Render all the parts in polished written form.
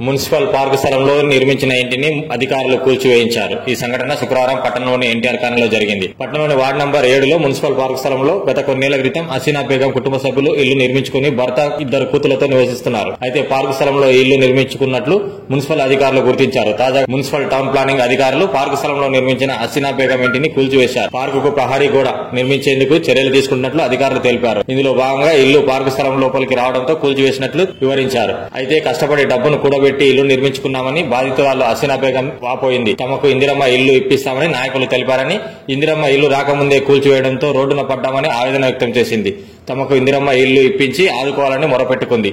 Municipal park స్థలంలో నిర్మించిన ఇంటిని అధికారులు కూల్చివేయించారు. ఈ సంఘటన శుక్రవారం పట్టణంలోని ఎన్టీఆర్ కాలనీలో జరిగింది. పట్టణంలోని వార్డు నంబర్ 7లో మున్సిపల్ పార్కు స్థలంలో గత కొన్నేళ్ల క్రితం హసీనా బేగం కుటుంబ సభ్యులు ఇల్లు నిర్మించుకుని భర్త 2 కూతులతో నివసిస్తున్నారు. అయితే పార్కు స్థలంలో ఇల్లు నిర్మించుకున్నట్లు మున్సిపల్ అధికారులు గుర్తించారు. తాజాగా మున్సిపల్ టౌన్ ప్లానింగ్ అధికారులు పార్కు స్థలంలో నిర్మించిన హసీనా బేగం ఇంటిని కూల్చివేశారు. పార్కుకు ప్రహరీ గోడ నిర్మించేందుకు చర్యలు తీసుకున్నట్లు అధికారులు తెలిపారు. ఇందులో భాగంగా ఇల్లు పార్కు స్థలం లోపలికి రావడంతో కూల్చివేసినట్లు వివరించారు. అయితే కష్టపడి డబ్బును కూడబెట్టి ఇల్లు నిర్మించుకున్నామని బాధితురాలు హసీనా బేగం వాపోయింది. తమకు ఇందిరమ్మ ఇల్లు ఇప్పిస్తామని నాయకులు తెలిపారని, ఇందిరమ్మ ఇల్లు రాకముందే కూల్చివేయడంతో రోడ్డున పడ్డామని ఆవేదన వ్యక్తం చేసింది. తమకు ఇందిరమ్మ ఇల్లు ఇప్పించి ఆదుకోవాలని మొరపెట్టుకుంది.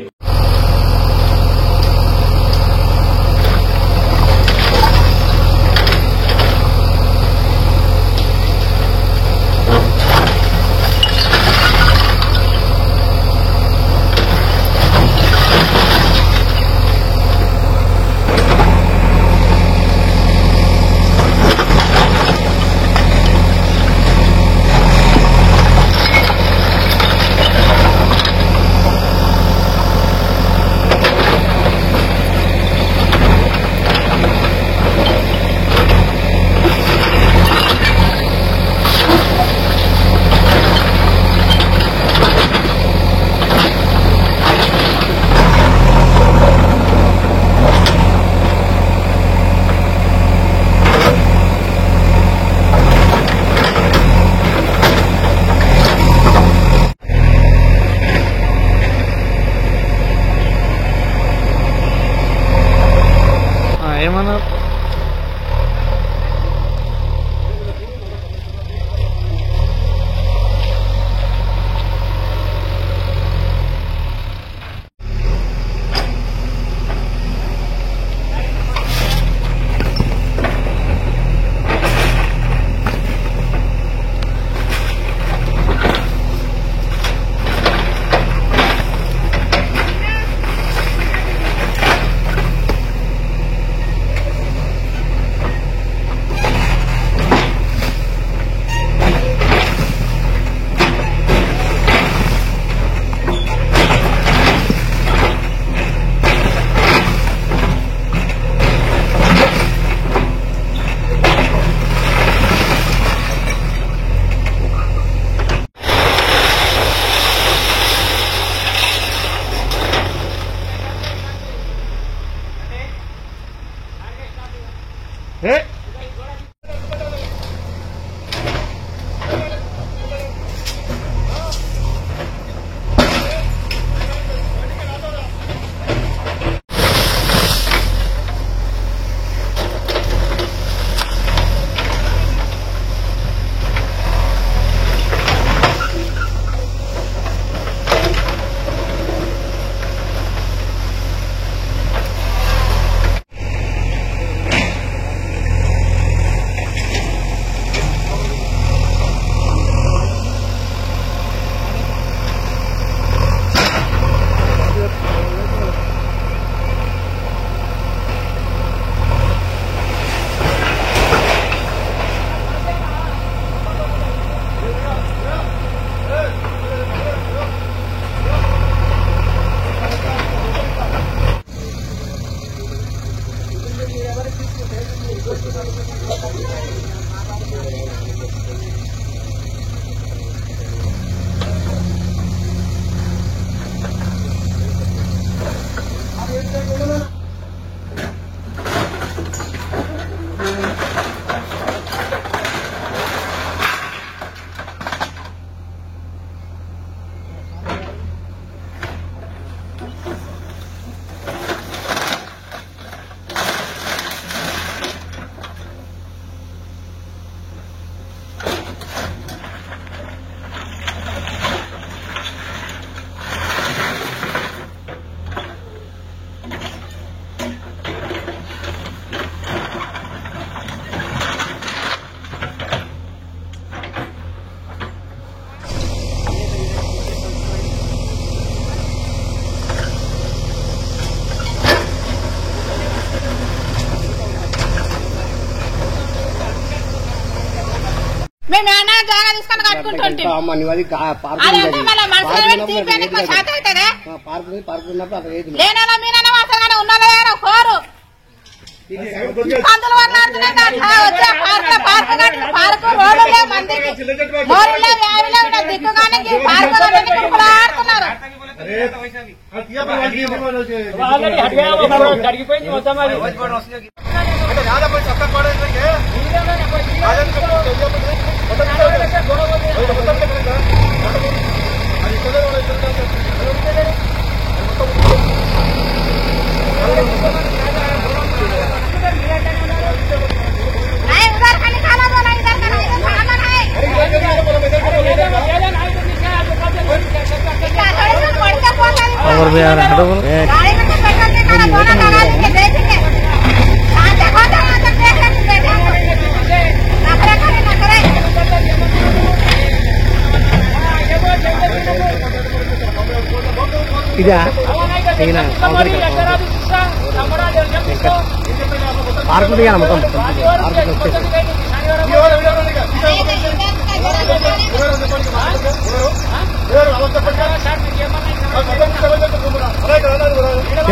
మేము ఏమన్నా జాగా తీసుకొని కట్టుకుంటుంటే లేనన్నా మీనన్నా అసలు ఉన్నదా కోరు పందులు వచ్చే పార్కు రోడ్డులే మందికి మోరులే వ్యాధులే ఉన్న దిక్కుగానే పార్కు ఆడుతున్నారు. और भी आ रहा है इदा पार्क दिया మొత్తం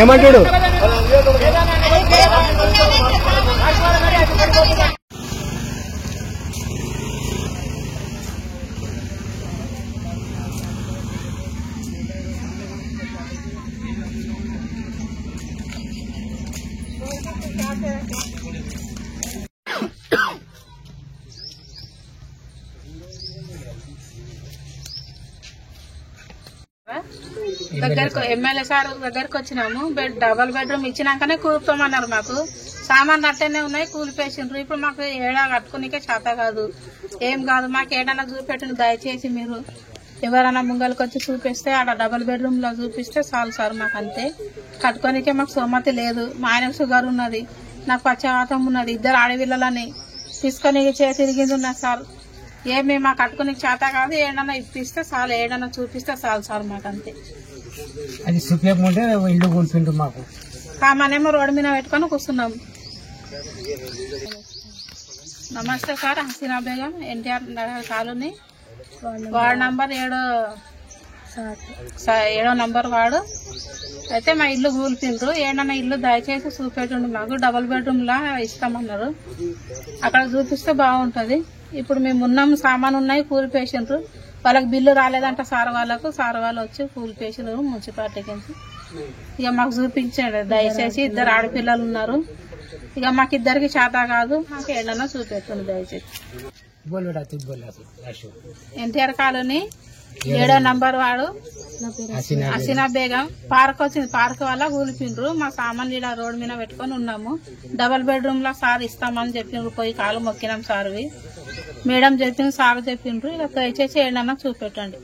ఏమంటాడు దగ్గరకు ఎమ్మెల్యే సార్ దగ్గరకు వచ్చినాము. డబల్ బెడ్రూమ్ ఇచ్చినాకనే కూలుతామన్నారు. మాకు సామాన్లు అట్టనే ఉన్నాయి, కూలిపేసిండ్రు. ఇప్పుడు మాకు ఏడా కట్టుకునికే చేత కాదు, ఏం కాదు. మాకు ఏడన్నా చూపెట్టండి దయచేసి. మీరు ఎవరైనా ముంగలకు వచ్చి చూపిస్తే ఆడ డబల్ బెడ్రూమ్ లో చూపిస్తే చాలు సార్. మాకు అంతే, కట్టుకోనికే మాకు సోమతి లేదు. మా ఆయనకు షుగర్ ఉన్నది, నాకు పశ్చాత్తం ఉన్నది. ఇద్దరు ఆడపిల్లలని తీసుకొని తిరిగింది ఉన్నది సార్. ఏమి మాకు కట్టుకుని చేత కాదు. ఏడన్నా ఇప్పిస్తే చాలు, ఏడన్నా చూపిస్తే చాలు సార్. మాకు అంతే. అది చూపించకుంటే ఇల్లు కొనుక్కుంటు మాకు కామనేమో రోడ్డు మీద పెట్టుకొని కూర్చున్నాము. నమస్తే sir, Hasina Begum, NTR Nagar colony, ward number 7వ నంబర్ వార్డు. అయితే మా ఇల్లు కూల్పిండ్రు. ఏడన్నా ఇల్లు దయచేసి చూపెట్టండి మాకు. డబుల్ బెడ్రూమ్ లా ఇస్తామన్నారు, అక్కడ చూపిస్తే బాగుంటది. ఇప్పుడు మేము ఉన్నాం, సామాన్ ఉన్నాయి, కూలిపేసిండ్రు. వాళ్ళకి బిల్లు రాలేదంట సార్ వాళ్ళకు. సార్ వాళ్ళు వచ్చి కూలిపేసిండ్రు మున్సిపాలిటీకి. ఇక మాకు చూపించండి దయచేసి. ఇద్దరు ఆడపిల్లలు ఉన్నారు. ఇక మాకు ఇద్దరికి చేత కాదు. మాకు ఏడన్నా చూపెట్టండి దయచేసి. ఎన్టీఆర్ కాలనీ 7వ నంబర్ వాడు హసీనా బేగం. పార్క్ వచ్చింది, పార్క్ వల్ల కూలిపిండ్రు. మా సామాన్లు ఇలా రోడ్డు మీద పెట్టుకొని ఉన్నాము. డబల్ బెడ్రూమ్ లో సార్ ఇస్తామని చెప్పిండ్రు. పోయి కాలు మొక్కినాం సార్వి. మేడం చెప్పిండ్రు, సార్ చెప్పిండ్రు. ఇక దయచేసి ఏడన్నా చూపెట్టండి.